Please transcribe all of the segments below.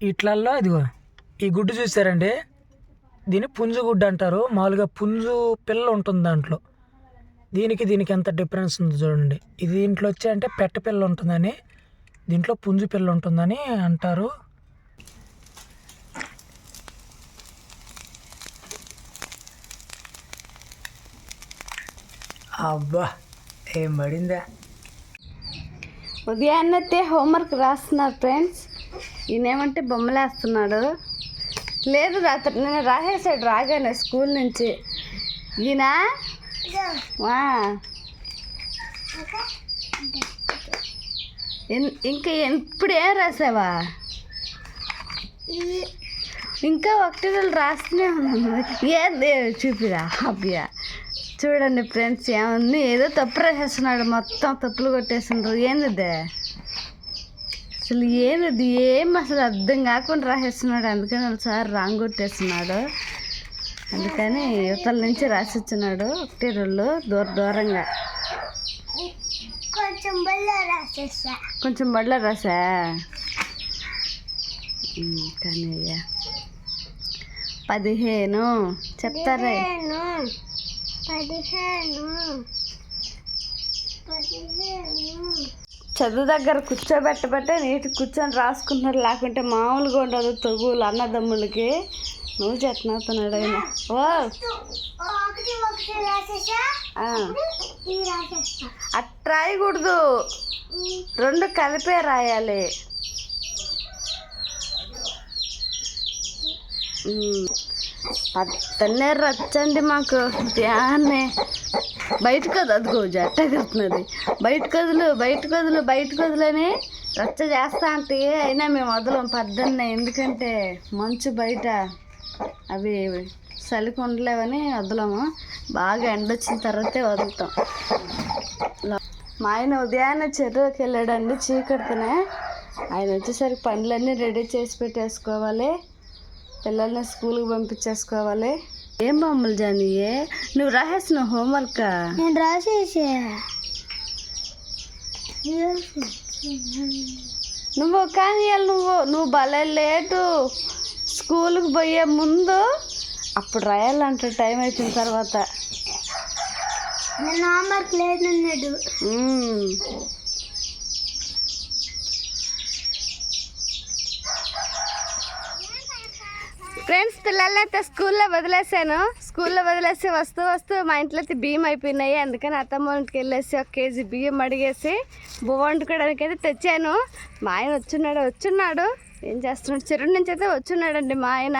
ఇట్లల్లో ఇదిగో ఈ గుడ్డు చూసారండి, దీన్ని పుంజు గుడ్డు అంటారు. మామూలుగా పుంజు పిల్ల ఉంటుంది దాంట్లో. దీనికి ఎంత డిఫరెన్స్ ఉంది చూడండి. ఇది దీంట్లో వచ్చి అంటే పెట్ట పిల్ల ఉంటుందని, దీంట్లో పుంజు పిల్ల ఉంటుందని అంటారు. అబ్బా ఏం పడిందా. ఉదయాన్నే హోంవర్క్ రాస్తున్నారు ఫ్రెండ్స్. ఈయనేమంటే బొమ్మలు వేస్తున్నాడు. లేదు రాత్రి నేను రాసేసాడు రాగానే స్కూల్ నుంచి. ఈయన ఇంకా ఇప్పుడు ఏం రాసావా? ఇంకా ఒకటి రోజులు రాస్తూనే ఉన్నాను. ఏంది చూపిరా అబ్బియా. చూడండి ఫ్రెండ్స్, ఏమన్నా ఏదో తప్పు రాసేస్తున్నాడు, మొత్తం తప్పులు కొట్టేస్తున్నారు. ఏంది అసలు ఏంది ఏం అసలు అర్థం కాకుండా రాసేస్తున్నాడు. అందుకని ఒకసారి రాంగ్ కొట్టేస్తున్నాడు. అందుకని యువతల నుంచి రాసిస్తున్నాడు ఒకటి రోజులు దూరంగా. కొంచెం బడిలో రాసా కానీ 15 చెప్తారే. 15 చదువు దగ్గర కూర్చోబెట్టబట్టే నీటి కూర్చొని రాసుకుంటున్నాడు. లేకుంటే మామూలుగా ఉండదు తగులు అన్నదమ్ములకి. నువ్వు చెత్తనవుతున్నాడు ఆయన. అట్ట రాయకూడదు, 2 కలిపే రాయాలి. అట్టనే రచ్చండి మాకు ధ్యాన్నే. బయటకు అదిగో జట్ట కడుతున్నది. బయట కదులు అని రచ్చ చేస్తా అంటే అయినా మేము వదలం పద్దన్నే. ఎందుకంటే మంచు బయట అవి చలికి ఉండలేవని వదలము. బాగా ఎండొచ్చిన తర్వాతే వదులుతాం. మా ఆయన ఉదయాన్నే చెరువుకి వెళ్ళాడండి చీకటితోనే. ఆయన వచ్చేసరికి పనులన్నీ రెడీ చేసి పెట్టేసుకోవాలి, పిల్లల్ని స్కూల్కి పంపించేసుకోవాలి. ఏం బొమ్మలు జానియే నువ్వు రాసేస్తున్నావు హోంవర్క్? నేను రాసేసా. నువ్వు కానీ నువ్వు భలే లేటు. స్కూల్కి పోయే ముందు అప్పుడు రాయాలంట, టైం అయిపోయిన తర్వాత. నేను హోంవర్క్ లేదన్నాడు. ఫ్రెండ్స్, పిల్లలైతే స్కూల్లో వదిలేసి వస్తూ మా ఇంట్లో అయితే బియ్యం అయిపోయినాయి. అందుకని అత్తమ్మ ఇంటికి వెళ్ళేసి 1 కేజీ బియ్యం అడిగేసి బువ్వ వండుకోవడానికి అయితే తెచ్చాను. మా ఆయన వచ్చున్నాడు. ఏం చేస్తున్నాడు? చెరువు నుంచి అయితే వచ్చున్నాడండి మా ఆయన.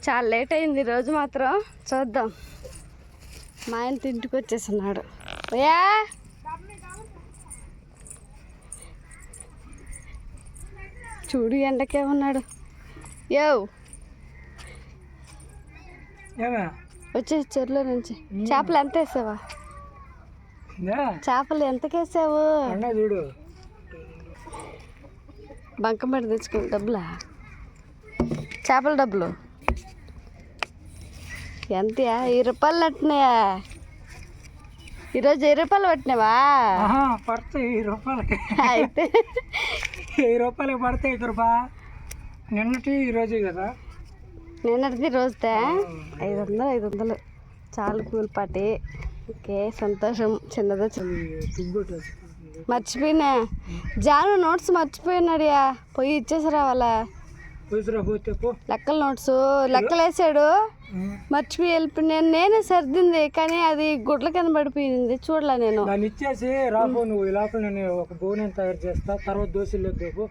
చాలా లేట్ అయింది ఈరోజు మాత్రం. చూద్దాం. మా ఆయన ఇంటికి వచ్చేస్తున్నాడు. అయ్యా చూడు ఎండకే ఉన్నాడు. వచ్చేసి చెరువులో నుంచి చేపలు ఎంత వేసావా? చేపలు ఎంతకేసావు? చూడు బంకమట్టి తెచ్చుకుని డబ్బులా? చేపల డబ్బులు ఎంత? 20 రూపాయలు పట్టినాయా? ఈరోజు 20 రూపాయలు పట్టినావా? పడతాయి 20 రూపాయలకి. అయితే 20 రూపాయలకి పడతాయి. నిన్నటి ఈరోజు కదా. నిన్నటిది రోజుతే 500 చాలు కూలిపాటి. ఓకే, సంతోషం. చిన్నదో మర్చిపోయినా జాను నోట్స్ మర్చిపోయినాడియా, పోయి ఇచ్చేసి రావాలా. లెక్కల నోట్స్ లెక్కలు వేసాడు, మర్చిపోయి వెళ్ళిపోయి. నేనే సర్దింది కానీ అది గుడ్ల కింద పడిపోయింది, చూడలే నేను. దాన్ని ఇచ్చేసి రాబో, నువ్వు ఈ లోపల నేను ఒక బోనం తయారు చేస్తా, తర్వాత దోశలు వద్దు.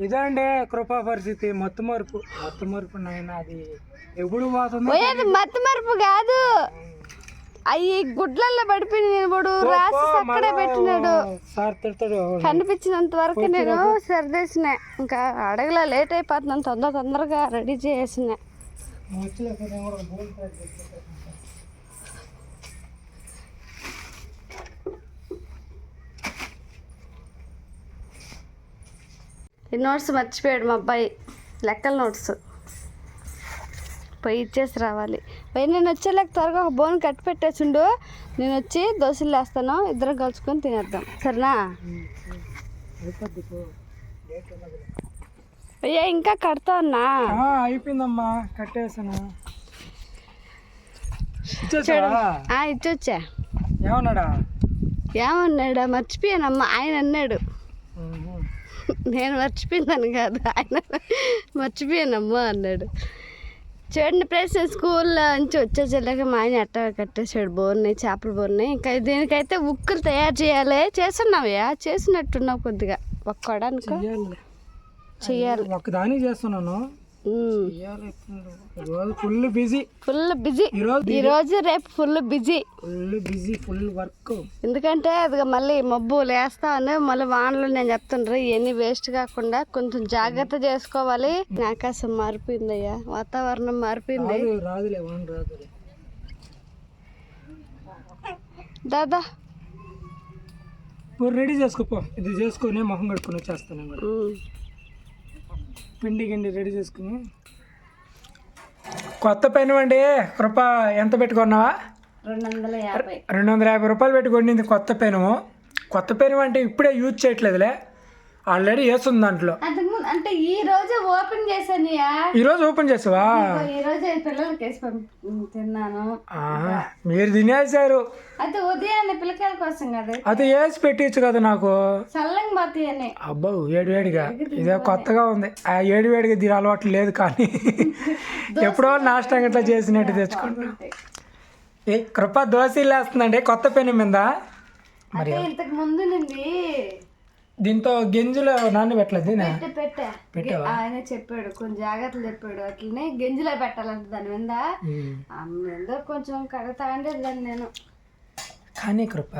ఇదండి కృపా పరిస్థితి. మత్తు మరుపు నాయన. అది ఎప్పుడు పోతుంది? మత్తు మరుపు కాదు, అవి గుడ్లల్లో పడిపోయింది. నేను రాసి అక్కడే పెట్టినాడు. కనిపించినంత వరకు నేను సర్దేసిన. ఇంకా అడగలా, లేట్ అయిపోతున్నాను. తొందరగా రెడీ చేసిన. ఈ నోట్స్ మర్చిపోయాడు మా అబ్బాయి, లెక్కల నోట్స్. పోయి ఇచ్చేసి రావాలి. పోయి నేను వచ్చేలాక త్వరగా ఒక బోన్ కట్టి పెట్టేసిండు. నేను వచ్చి దోశలు వేస్తాను, ఇద్దరం కలుసుకొని తినేద్దాం, సరేనా? అయ్యా ఇంకా కడతా ఉన్నా. అయిపోయిందమ్మా, కట్టేసాను. ఇచ్చొచ్చా. ఏమన్నాడా మర్చిపోయానమ్మా. ఆయన అన్నాడు, నేను మర్చిపోయిందని కాదు, ఆయన మర్చిపోయానమ్మా అన్నాడు. చూడండి ఫ్రెండ్స్, స్కూల్లో నుంచి వచ్చేసరికి మా ఆయన ఎట్ట కట్టేసాడు బోర్ని, చేపల బోర్ని. ఇంకా దీనికైతే ఉక్కులు తయారు చేయాలి. చేస్తున్నావయ్యా, చేసినట్టున్నావు కొద్దిగా. ఒక్కడానికి చెయ్యాలి. ఒకదాని చేస్తున్నాను. ఫుల్ బిజీ ఈరోజు రేపు ఫుల్ బిజీ ఫుల్ వర్క్. ఎందుకంటే అది మళ్ళీ మబ్బు లేస్తాను, మళ్ళీ వానలు. నేను చెప్తుండ్రు ఇవన్నీ వేస్ట్ కాకుండా కొంచెం జాగ్రత్త చేసుకోవాలి. ఆకాశం మారిపోయిందయ్యా, వాతావరణం మారిపోయింది. దాదా రెడీ చేసుకోపో, ఇది చేసుకొని మొహం కడుక్కొని వచ్చేస్తాను. పిండి గిండి రెడీ చేసుకుని. కొత్త పెను అండి కృప, ఎంత పెట్టుకున్నావా? 250 రూపాయలు పెట్టుకొనింది కొత్త పెను. కొత్త పెను అంటే ఇప్పుడే యూజ్ చేయట్లేదులే, ఆల్రెడీ వేస్తుంది దాంట్లో. అంటే ఈ రోజు ఓపెన్ చేశాను. ఈ రోజు ఓపెన్ చేసావా? ఈ రోజు పిల్లలకి తిన్నాను. మీరు తినేసారు. అయితే ఉదయాన్నే పిల్లకాయల కోసం కదా, అది వేసి పెట్టించు కదా నాకు. చల్లంగా పోతాయని. అబ్బో వేడివేడిగా, ఇదే కొత్తగా ఉంది. ఆ వేడివేడిగా దీని అలవాటు లేదు, కానీ ఎప్పుడో నాష్టం ఇట్లా చేసినట్టు తెచ్చుకుంటాం. ఏ కృప దోశలు వేస్తుందండి కొత్త పెను మీద. మరి ఇంతకు ముందు నుండి దీంతో గింజలు నాన్న పెట్టలేదు. పెట్టా ఆయన చెప్పాడు, కొంచెం జాగ్రత్తలు చెప్పాడు. అట్లనే గింజలో పెట్టాలంట దాని మీద. కొంచెం కడతా అంటే దాన్ని నేను. కానీ కృప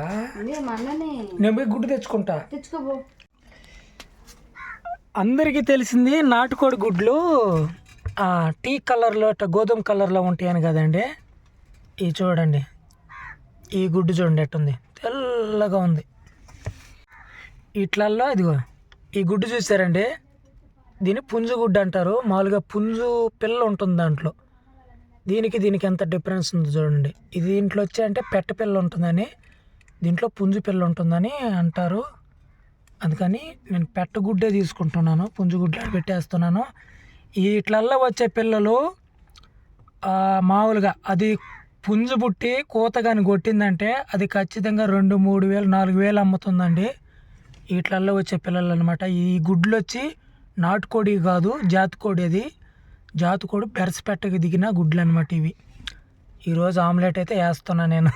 మన్నని నేను పోయి గుడ్డు తెచ్చుకుంటా. తెచ్చుకోబో. అందరికీ తెలిసింది నాటుకోడి గుడ్లు టీ కలర్లో, గోధుమ కలర్లో ఉంటాయని కదండి. ఇవి చూడండి, ఈ గుడ్డు చూడండి ఎట్టుంది, తెల్లగా ఉంది. ఇట్లల్లో ఇదిగో ఈ గుడ్డు చూసారండి, దీన్ని పుంజు గుడ్డు అంటారు. మామూలుగా పుంజు పిల్ల ఉంటుంది దాంట్లో. దీనికి ఎంత డిఫరెన్స్ ఉందో చూడండి. ఇది దీంట్లో వచ్చి అంటే పెట్ట పిల్ల ఉంటుందని, దీంట్లో పుంజు పిల్ల ఉంటుందని అంటారు. అందుకని నేను పెట్ట గుడ్డే తీసుకుంటున్నాను, పుంజు గుడ్డ పెట్టేస్తున్నాను. ఇట్లల్లో వచ్చే పిల్లలు మామూలుగా అది పుంజు పుట్టి కోత కానీ కొట్టిందంటే అది ఖచ్చితంగా 2, 3 వేలు, 4 వేలు అమ్ముతుందండి. వీటిలలో వచ్చే పిల్లలు అనమాట. ఈ గుడ్లు వచ్చి నాటుకోడి కాదు, జాతికోడి. అది జాతికోడి పెరసపెట్టకి దిగిన గుడ్లు అనమాట ఇవి. ఈరోజు ఆమ్లెట్ అయితే వేస్తున్నా నేను.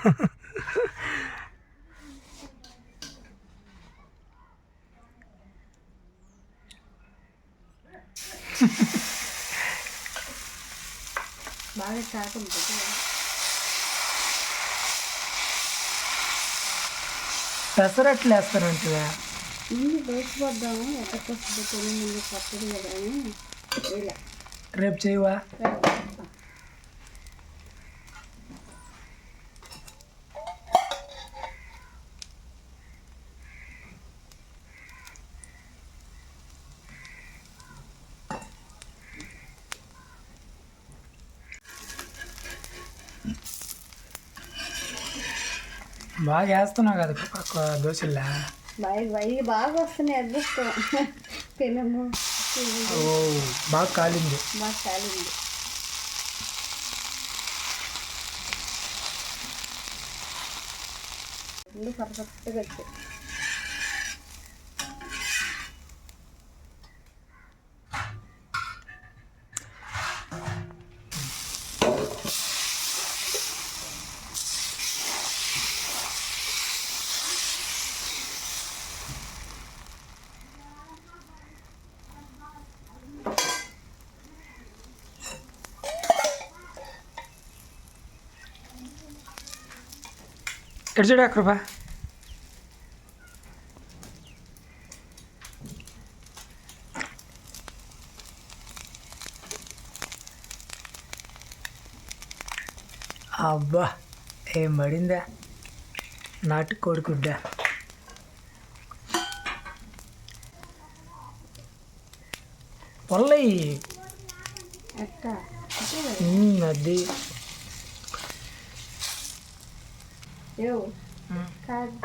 పెసరట్లు వేస్తారంటే దోచిపోద్దాము. ఎక్కడికి ముందు కొత్తది కదా అని రేపు చేయవా? బాగా వేస్తున్నావు కదా దోశల్లా. బాగా వస్తున్నాయి. అదృష్టం పెనము బాగా కాలింది. పర్ఫెక్ట్గా వచ్చాయి. ఎటు చూడ కృప. అబ్బా ఏం పడిందా నాటుకోడి గుడ్డ. పొల్లయి అది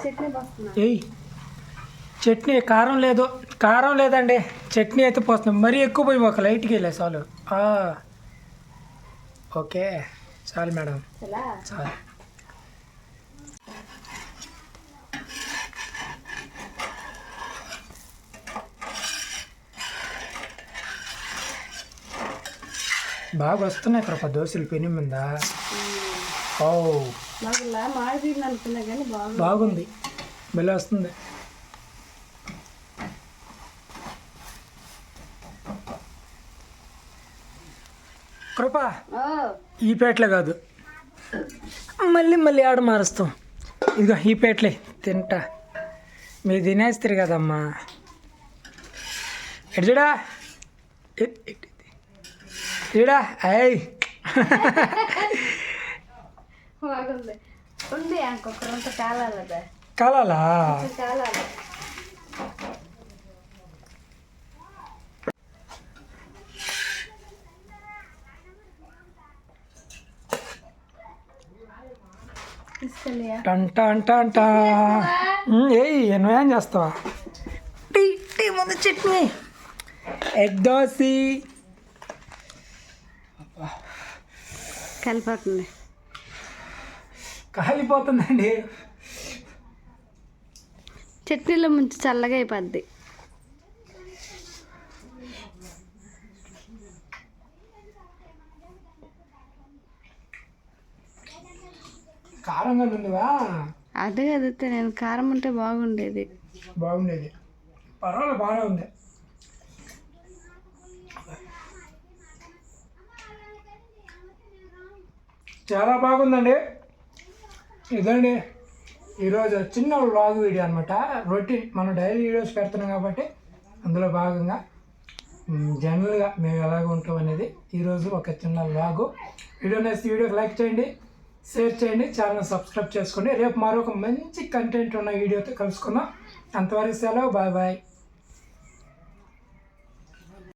చట్నీ చట్నీ కారం లేదండి. చట్నీ అయితే పోస్తున్నాం, మరీ ఎక్కువ పోయి ఒక లైట్కి వెళ్ళే చాలు. ఓకే చాలు మేడం, ఇలా చాలు. బాగా వస్తున్నాయి కృప దోశలు పెని మీద. ఓ నాకు ఇలా మాడిపోయింది అనుకున్నా కానీ బాగుంది, భలే వస్తుంది. కృప ఈ పేటలే కాదు, మళ్ళీ ఆడ మారుస్తాం. ఇదిగో ఈ పేటలే తింటా, మీరు తినేస్తారు కదమ్మా. ఎడుచుడా ఇడా అయ్ బాగుంది. ఉంది ఇంకొకరంతా కాలాలదా కాలాలా? కాలాలి. తీసుకెళ్ళియా టంటా అంటా అంటా. ఏయ్ నువ్వేం చేస్తావా? టీ ముందు చట్నీ, ఎగ్ దోశ కలిపోతుంది. కాలిపోతుందండి. చట్నీలో ముంచి చల్లగా అయిపోద్ది. కారంగా ఉందివా? అదే అదితే నేను కారం ఉంటే బాగుండేది. పర్వాలేదు, బాగానే ఉంది. చాలా బాగుందండి. ఇదండి ఈరోజు చిన్న వ్లాగ్ వీడియో అనమాట. రొటీన్ మనం డైలీ వీడియోస్ పెడుతున్నాం కాబట్టి అందులో భాగంగా జనరల్గా మేము ఎలాగ ఉంటాం అనేది ఈరోజు ఒక చిన్న వ్లాగు. వీడియో నచ్చితే వీడియోకి లైక్ చేయండి, షేర్ చేయండి, ఛానల్ సబ్స్క్రైబ్ చేసుకోండి. రేపు మరొక మంచి కంటెంట్ ఉన్న వీడియోతో కలుసుకుందాం. అంతవరకు సెలవు, బాయ్ బాయ్.